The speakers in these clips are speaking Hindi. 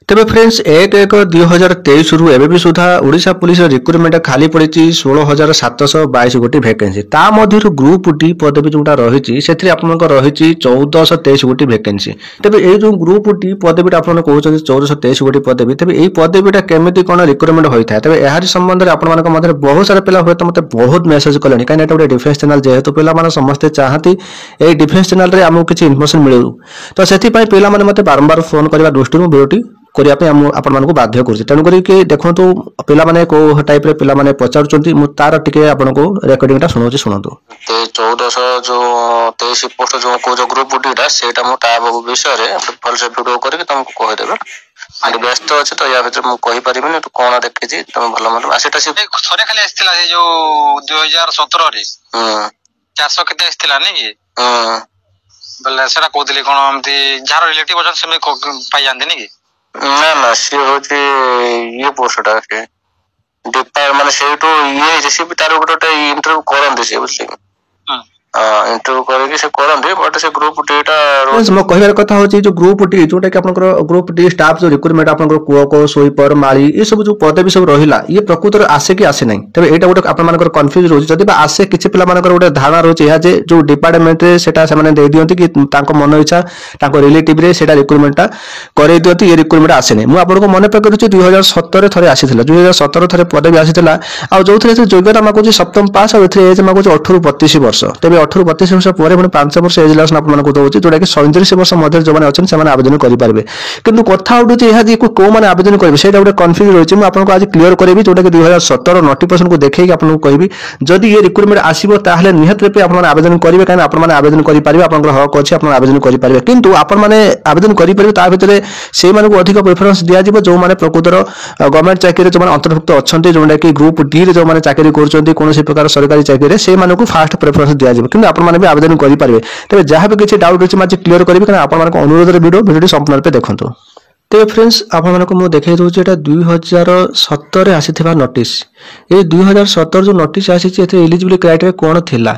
तेबे फ्रेंड्स 1/1/2023 रु एबे भी सुधा ओडिशा पुलिस रिक्रुटमेंट खाली पड़ी 16,722 गोटी वैकेंसी ता मध्यरु ग्रुप डी पदवी जोटा रही से रही 1423 गोटी वैकेंसी। तेबे ए जो ग्रुप डी पदवी आपन कहउछन 1423 गोटी पदवी तेबे ए पदवीटा केमिति कोन रिक्रुटमेंट होइथा तेबे एहारी संबंध रे आपन मानक मधे बहुत सारा पिला होय त मते बहुत मेसेज कलेनी काई एटा डिफेंस चैनल जेहेतु पिला माने समस्त चाहती ए डिफेंस चैनल रे हमहु किछि इन्फॉर्मेशन मिलु तो सेथि पई पिला माने मते बारंबार फोन करबा दृष्टि वीडियोटी करिया पे हम आपण मानको बाध्य करछि तेनु करी के देखंतु पिला माने को टाइप रे पिला माने पचारचंती मु तार टिके आपण को रेकॉर्डिंगटा सुनौछि सुनंतु। ते 1400 जो 23 पोस्ट जो को जो ग्रुप डीटा सेटा मो टा विषय रे फल से वीडियो करके तुमको कहि देबे आदि व्यस्त अछि तो या भीतर मु कहि परिबिनी तो कोन देखिछि तुम भलो मतलब सेटा से थोरे खाली आस्थिला जे जो 2017 रे 400 केते आस्थिला नै कि बल्ला सेरा कोदिली कोन हमती जारो रिलेटिव अछन से पाई जानते नै कि ना ना सी होची ये पोस्टटा के डिपार्ट माने सेटो ये जैसे भी तार गोटे इंटरव्यू करन से बुझले इंटरव्यू करके से करन दे बट से ग्रुप डेटा फ्रेंड्स मो कहिबार कथा होची जो ग्रुप डी जोटा कि आपनकर ग्रुप डी स्टाफ जो रिक्रुटमेंट आपनकर कुओको सोईपर माली ए सब जो पदवी सब रहिला ये प्रकृत रे आसे कि आसे नै तबे एटा गोटे आपन मानकर कंफ्यूज रोची जदी बा आसे किछि पिला मानकर गोटे धारणा रोची या जे जो डिपार्टमेंट रे सेटा से माने दे दियंती कि तांको मन इच्छा तांको रिलेटिव रे सेटा रिक्रुटमेंटटा करे दियंती ये रिक्रुटमेंट आसे नै मु आपन को मन पकड़ छि 2017 रे थरे आसीथिला 2017 थरे पदवी आसीथिला आ जोथरे से योग्यता माको छि सप्तम पास आ एथरे एज माको छि 18 32 वर्ष तबे 18 32 वर्ष पर 5 वर्ष एज लासन आपन मानको दउछि जोटा कि 37 वर्ष मध्य जो माने अछन से माने आवेदन करि पारबे किंतु कथा उडुछि एहा जे को माने आवेदन करबे सेटा गोटे कंफ्यूज रहिछि मु आपन को आज क्लियर करबी जोटा कि 2017 नोटिफिकेशन को देखै कि आपन को कहबी जदि ये रिक्रुटमेंट आसीबो ताहले निहत रूपे आपन माने आवेदन करिवे कान आपन माने आवेदन करि पारबे आपन को हक अछि आपन आवेदन करि पारबे किंतु आपन माने आवेदन करि पारबे ता भितरे से माने को अधिक प्रेफरेंस दिया जिवो जो माने प्रकृतर गवर्नमेंट चाकरी जो माने अंतर्भुक्त अछंती जोटा कि ग्रुप डी रे जो माने चाकरी करचंती कोनोसी प्रकार सरकारी चाकरी से माने को फास्ट प्रेफरेंस दिया जिवो किंतु आपन माने भी आवेदन करि पारबे तबे जहां भी किछि डाउट अछि माने क्लियर करबी कान आपन माने को अनुरोध रे वीडियो संपूर्ण रूपे देखंतु। तेबे फ्रेंड्स आपन माने को मु देखै दोछि एटा 2017 रे आसीथिबा नोटिस ए 2017 जो नोटिस आसी छि एते एलिजिबिलिटी क्राइटेरिया कोन थिला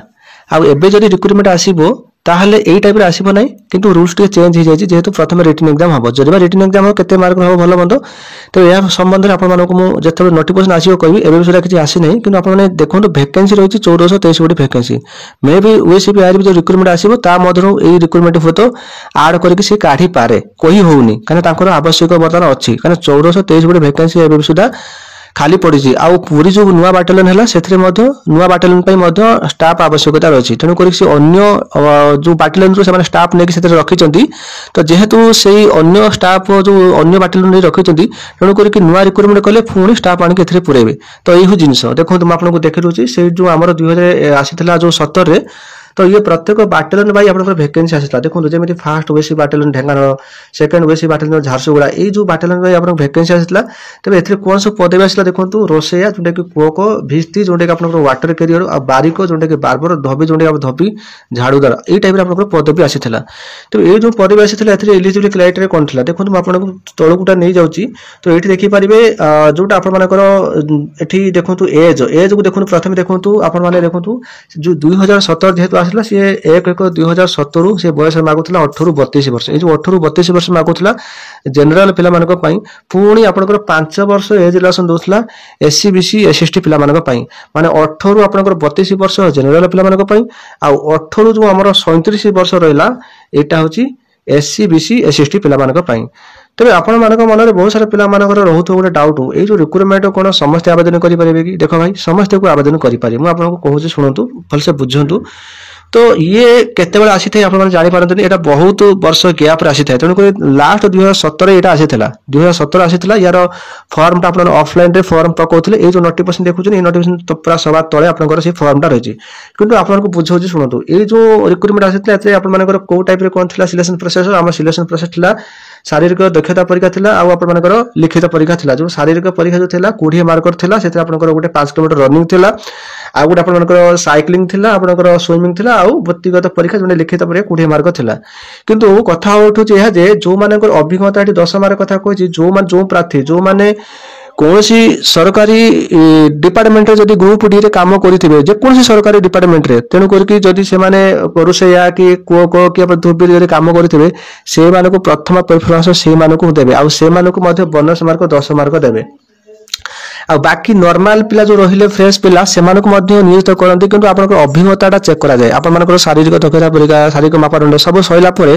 आ एबे जदि रिक्रुटमेंट आसीबो ताहले एई टाइप रे आसीबो नै किंतु रूल्स टे चेंज हो जाय जेहेतु प्रथम रिटन एग्जाम हबो जदिबा रिटन एग्जाम हो केते मार्क हबो भलो बंदो तो या संबंध रे आपन माने को मु जते नोटिफिकेशन आसीबो कहबी एबे बिसरा किछि आसी नै किंतु आपन माने देखंतु वैकेंसी रहिछि 1423 गोटी वैकेंसी मे बी ओएसपी आर जो रिक्रुटमेंट आसीबो ता मधरो एई रिक्रुटमेंट फोटो ऐड करके से काढी पारे कोही होउनी काने तांकर आवश्यक वर्तमान अछि काने 1423 गोटी वैकेंसी एबे बिसुदा खाली पड़ी छि आ पूरी जो नुवा बाटालियन हला सेथरे मध्य नुवा बाटालियन पई मध्य स्टाफ आवश्यकता रछि तेनु करी से अन्य जो बाटालियन रो से माने स्टाफ नेकी सेथरे रखि चंती तो जेहेतु सेही अन्य स्टाफ जो अन्य बाटालियन रे रखि चंती तेनु करी कि नुवा रिक्रुटमेंट कले पुणी स्टाफ आनि केथरे पुरेबे तो एही जिंस देखो तुम आपन को देखि रोछि से जो हमर 2000 आसीथिला जो 17 रे तो ये प्रत्येक बाटालियन भाई आपन वैकेंसी आसीला देखो जेमिति first ओएसी battalion Dhenkanal second ओएसी battalion Jharsuguda ए जो बाटालियन भाई आपन वैकेंसी आसीला तबे एथरे कोन सब पदवी आसीला देखंतु रोसेया जोटा कि कोको भिस्ती जोटा कि आपन वाटर कैरियर आ बारिको जोटा कि बारबर धोबी जोटा कि धोबी झाड़ूदार ए टाइप रे आपन पदवी आसीला तो ए जो पदवी आसीला एथरे एलिजिबिलिटी क्राइटेरिया कोन थिला देखंतु आपन को तळकुटा नै जाउची तो एठी देखि परिबे जोटा आपन मानकर एठी देखंतु एज को देखंतु प्रथम देखंतु आपन माने देखंतु जो 2017 जेहेतु आसला से 1/1/2017 से बयस मागुतला 18-32 वर्ष ए जो 18-32 वर्ष मागुतला जनरल पिला मानको पई पुणी आपनकर 5 वर्ष एज रिलेशन दोसला एससी बीसी एसएसटी पिला मानको पई माने 18 आपनकर 32 वर्ष जनरल पिला मानको पई आ 18 जो हमर 37 वर्ष रहला एटा होची एससी बीसी एसएसटी पिला मानको पई तबे आपण मानक मन रे बहुत सारा पिला मानकर रहउतो गोटे डाउट ए जो रिक्रुटमेंट कोन समस्त आवेदन करि परिबे कि देखो भाई समस्त को आवेदन करि पारे मु आपन को कहूची सुनंतु भल से बुझंतु तो ये केते बेला आसी थे आपण जानि पारंतनी एटा बहुत वर्ष गैप रे आसी थे तनो लास्ट 2017 एटा आसी थला 2017 आसी थला यार फॉर्म ता आपण ऑफलाइन रे फॉर्म पकोथले ए जो नोटिफिकेशन देखुछन ए नोटिफिकेशन तो पूरा सभा तळे आपनकर से फॉर्म ता रहिछि किंतु आपन को बुझौछि सुनंतु ए जो रिक्रुटमेंट आसी थला एते आपण मानकर को टाइप रे कोन थला सिलेक्शन प्रोसेस हम सिलेक्शन प्रोसेस थला शारीरिक दक्षता परीक्षा थिला आ आपण मानकर लिखित परीक्षा थिला जो शारीरिक परीक्षा जो थिला 20 मार्कर थिला सेते आपनकर गोटे 5 किलोमीटर रनिंग थिला आ गोटे आपण मानकर साइक्लिंग थिला आपनकर स्विमिंग थिला आ व्यक्तिगत परीक्षा जोने लिखित परीक्षा 20 मार्क थिला किंतु कथा उठुची एहा जे जो मानकर अभिज्ञता 10 मार्क कथा कहछि जो प्रार्थी जो माने कौन सी सरकारी डिपार्टमेंट रे जदि ग्रुप डी रे काम करिथिबे जे कौन सी सरकारी डिपार्टमेंट रे तेनु करके जदि से माने रोषैया कि कुओ को कि धोबी रे काम करिथिबे से मानको प्रथम प्रेफरेंस से मानको देबे आ से मानको मध्ये बोनस मार्क 10 मार्क देबे आ बाकी नॉर्मल पिला जो रहिले फ्रेश पिला सेमानक मध्ये नियोजित करंती किंतु आपनकर अभिज्ञताटा चेक करा जाय आपन मानकर शारीरिक दक्षता परीक्षा शारीरिक मापदंड सब सइला परे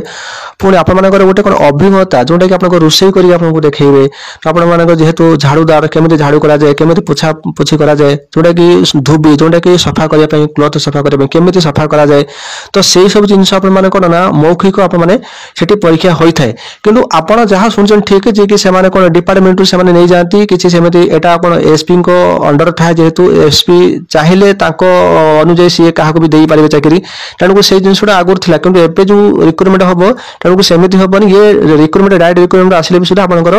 पुणी आपन मानकर गोटे कोन अभिज्ञता जोटा कि आपनकर रोषेई करी आपनको देखैबे तो आपन मानकर जेहेतु झाड़ूदार केमिति झाड़ू करा जाय केमिति पोछा पोछी करा जाय जोटा कि धोबी जोटा कि सफा करिया पई क्लॉथ सफा करिया पई केमिति सफा करा जाय तो सेही सब जिंस आपन मानकर ना मौखिक आपन माने सेठी परीक्षा होई थाए किंतु आपन जहां सुनछन ठीक जे कि से माने कोन डिपार्टमेंट से माने नै जानती किछि सेमिति एटा आपन एसपी को अंडर था जेहेतु एसपी चाहिए अनुजाई सी क्या भी दे पारे चाकरी तेणुक से जिनसा आगुरी था कि एवं जो रिक्रुटमेंट हम तेणुक सेमती हेनी ये रिक्रुटमेंट डायरेक्ट रिक्रुटमेंट आसिले भी सुधा आपंकर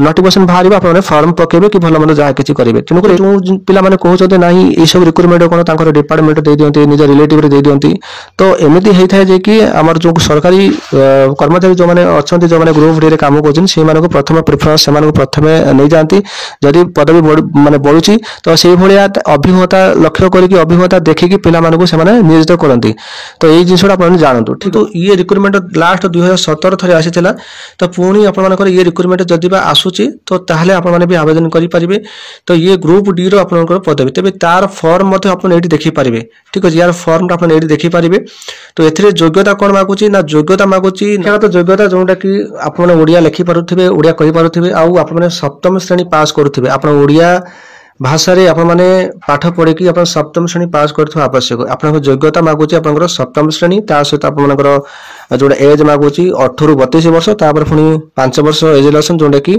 नोटिफिकेशन बाहर आप फॉर्म पकेबे कि भल मन जहाँ किसी करेंगे तेणुक जो पिला कहते ना ये सब रिक्रुटमेंट कौन डिपार्टमेंट दे दिखती निज रिलेटिव दे दिखती तो एमती होता है जे कि आम जो सरकारी कर्मचारी जो मैंने अच्छा जो मैंने ग्रुप डी काम कर प्रथम प्रिफरेंस से प्रथम नहीं जाती जदि पदवी माने बढ़ुची तो से भाया अभिज्ञता लक्ष्य करके अभिज्ञता देखिकी पिला नियोजित करती तो यही जिनसा आप जानतु ठीक तो ये रिक्रुटमेंट लास्ट 2017 थे आसी तो पुणी आप ये रिक्रुटमेंट जदि आसूची तो ताहले आप भी आवेदन करेंगे तो ये ग्रुप डी रो पदवी तेज तार फॉर्म आप देखिपारे ठीक अच्छे यार फॉर्म आप देखिपारे तो ए योग्यता कौन मागुची ना योग्यता मागुची तो योग्यता जोटा कि आप लिखिपे ओडिया कहीपे आप सप्तम श्रेणी पास करुवे आप ओडिया भाषा रे आप माने पाठ पढ़े कि आप सप्तम श्रेणी पास करथो आवश्यक आपन योग्यता मागुची आपनकर सप्तम श्रेणी ता सहित आपनकर जोडा एज मागुची 18 रु 32 वर्ष तापर पुनी 5 वर्ष एज रिलेशन जोडा कि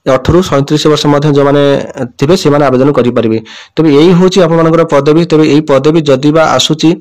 18 रु 37 वर्ष मध्ये जो माने थिबे से माने आवेदन करि परिबे तबे एही होची आपनकर पदवी तबे एही पदवी जदि बा आसुची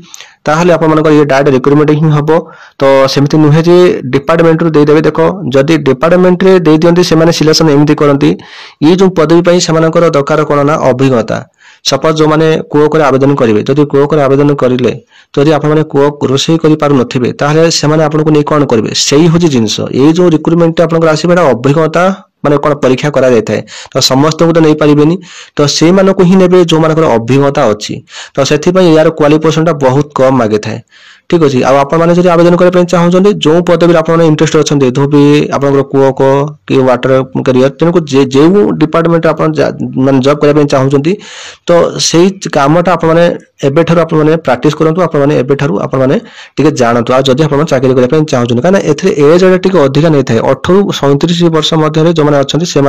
ताहले आपनकर ये डायरेक्ट रिक्रुटमेंट ही हबो तो सेमिति नुहे जे डिपार्टमेंट रो दे देबे देखो जदि डिपार्टमेंट रे दे दियंती से माने सिलेक्शन एमिति करंती ये जो पदवी पई सेमानकर दरकार कोन ना अभिज्ञता सपोज जो माने कुओ करे आवेदन करेंगे जदि कुओ करे आवेदन करेंगे तो यदि आप कुओ रोषेई कर पार नथिबे ताहले सेमाने आपनको नै कोन करबे सेही होची जिंस ए जो रिक्रुटमेंट आपनकर आसीबेडा अभिज्ञता माने कोन परीक्षा करा जाय थाए तो समस्त को तो नहीं पारिबेनी तो से मानको ही नेबे जो मानकर अभिज्ञता अछि तो सेथि पई यार क्वालिफिकेशनटा बहुत कम मागे थाए ठीक अच्छे आप आवेदन करने चाहते जो पदवी आप इंटरेस्ट अच्छा धोबी आप कुओ को कि वाटर कैरियर तेणुक जो डिपार्टमेंट आप जॉब करने चाहते तो से कमटा आप प्राक्ट करूँ आप जानतु आ जदि आप चाकरी करने चाहते कहीं एज टे अधिका नहीं था 18 रु 37 वर्ष मध्य जो मैंने अच्छा से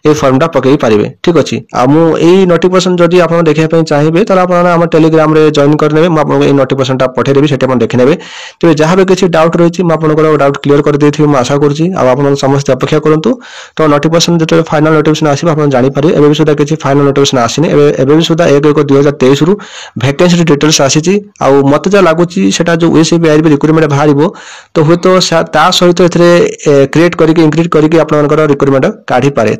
ये फॉर्मटा पकई पारे ठीक अच्छे आई नोटिफिकेशन जदि आप देखा चाहिए तो आप टेलीग्राम रे जॉइन करने मुझे नोटिफिकेशन पठेदेवी से देखने तेज जहाँ भी किसी डाउट रही है डाउट क्लीयर कर देथिबे मैं आशा करुँची आप समस्त अपेक्षा करूँ तो नोटिफिकेशन जो फाइनल नोटिफिकेशन आसो आप जापर एवं सुधा किसी फाइनल नोटिफिकेशन आसनी एवं सुधा 1/1/2023 रु वैकेंसी डिटेल्स आसी मत जहाँ लगुच से जो USABI रिक्रुटमेंट बाहर तो हूँ तो सहित क्रिएट करके इंक्रीज करके आप रिक्रुटमेंट काढ़ी पारे।